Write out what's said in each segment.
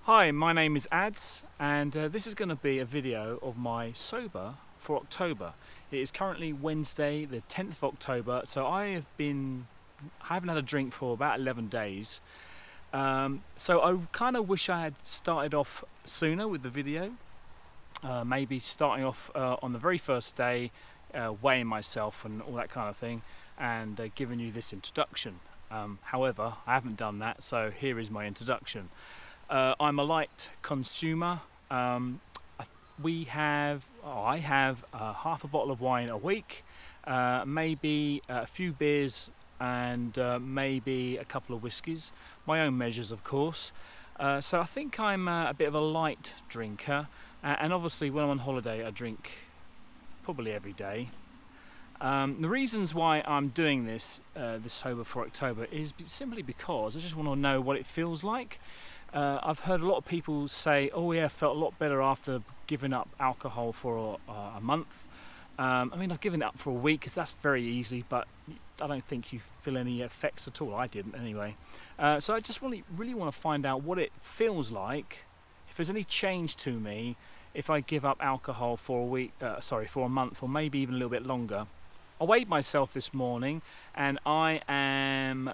Hi, my name is Ads, and this is going to be a video of my sober for October. It is currently Wednesday, the 10th of October, so I haven't had a drink for about 11 days. So I kind of wish I had started off sooner with the video. Maybe starting off on the very first day, weighing myself and all that kind of thing, and giving you this introduction. However, I haven't done that, so here is my introduction. I'm a light consumer. I have half a bottle of wine a week, maybe a few beers, and maybe a couple of whiskies. My own measures, of course. So I think I'm a bit of a light drinker, and obviously when I'm on holiday I drink probably every day. The reasons why I'm doing this sober for October is simply because I just want to know what it feels like. I've heard a lot of people say, oh yeah, I felt a lot better after giving up alcohol for a month. I mean, I've given it up for a week because that's very easy, but I don't think you feel any effects at all. I didn't anyway. So I just really want to find out what it feels like, if there's any change to me if I give up alcohol for a week, for a month, or maybe even a little bit longer. I weighed myself this morning and I am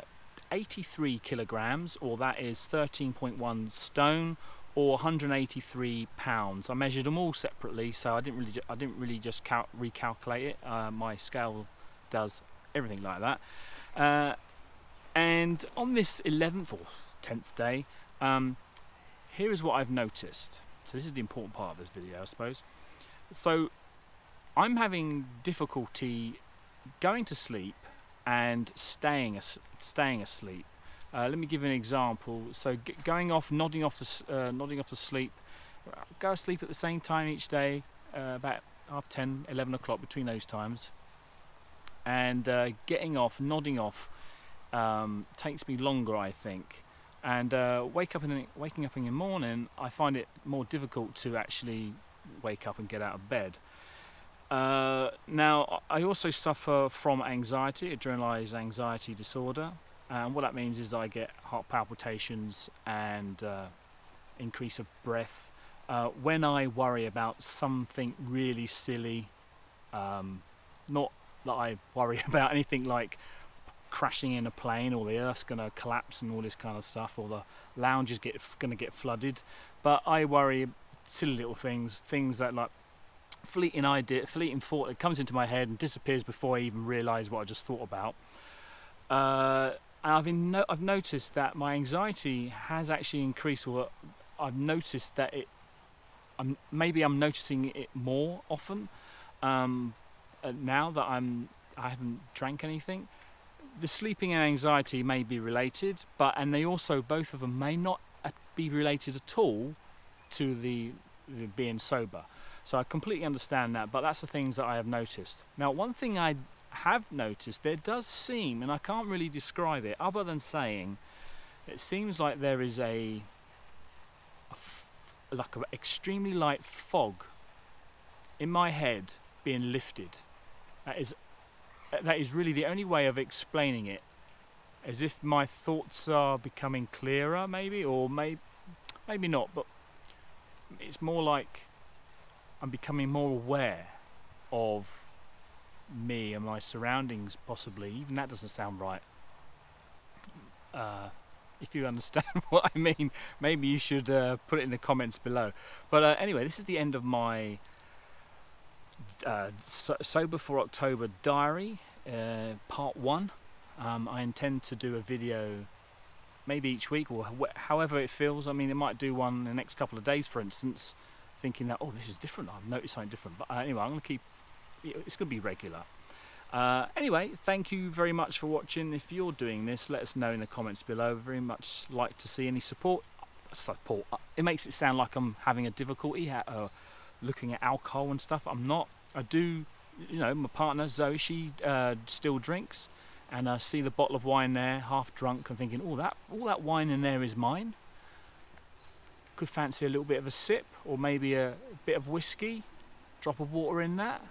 83 kilograms, or that is 13.1 stone, or 183 pounds. I measured them all separately, so I didn't really just recalculate it. My scale does everything like that. And on this 11th or 10th day, here is what I've noticed. So this is the important part of this video, I suppose. So I'm having difficulty going to sleep and staying asleep. Let me give you an example. So nodding off to sleep. Go to sleep at the same time each day, about 10, 11 o'clock, between those times. And nodding off, takes me longer, I think. And waking up in the morning, I find it more difficult to actually wake up and get out of bed. Now, I also suffer from anxiety, a generalized anxiety disorder, and what that means is I get heart palpitations and increase of breath when I worry about something really silly. Not that I worry about anything like crashing in a plane, or the earth's going to collapse and all this kind of stuff, or the lounge is going to get flooded, but I worry silly little things that, like, fleeting thought that comes into my head and disappears before I even realise what I just thought about. And I've noticed that my anxiety has actually increased, or I've noticed that I'm noticing it more often now that I haven't drank anything. The sleeping and anxiety may be related, and they also, both of them, may not be related at all to the being sober. So I completely understand that, but that's the things that I have noticed. Now, one thing I have noticed, there does seem, and I can't really describe it other than saying, it seems like there is like an extremely light fog in my head being lifted. That is really the only way of explaining it, as if my thoughts are becoming clearer, maybe, or maybe not, but it's more like I'm becoming more aware of me and my surroundings, possibly. Even that doesn't sound right. If you understand what I mean, maybe you should put it in the comments below. But anyway, this is the end of my Sober for October diary, part 1. I intend to do a video maybe each week, or however it feels. I mean, I might do one in the next couple of days, for instance, thinking that, oh, this is different, I've noticed something different. But anyway, I'm going to it's going to be regular. Anyway, thank you very much for watching. If you're doing this, let us know in the comments below. Very much like to see any support. It makes it sound like I'm having a difficulty looking at alcohol and stuff. I'm not. I do, my partner Zoe, she still drinks, and I see the bottle of wine there, half drunk. I'm thinking, all that wine in there is mine. Could fancy a little bit of a sip, or maybe a bit of whiskey, drop of water in that.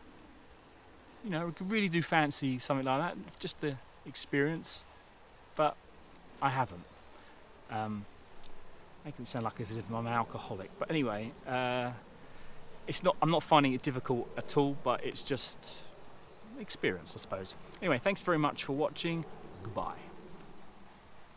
We could really do fancy something like that, just the experience, but I haven't. making it sound like as if I'm an alcoholic. But anyway, it's not. I'm not finding it difficult at all, but it's just experience, I suppose. Anyway, thanks very much for watching. Goodbye.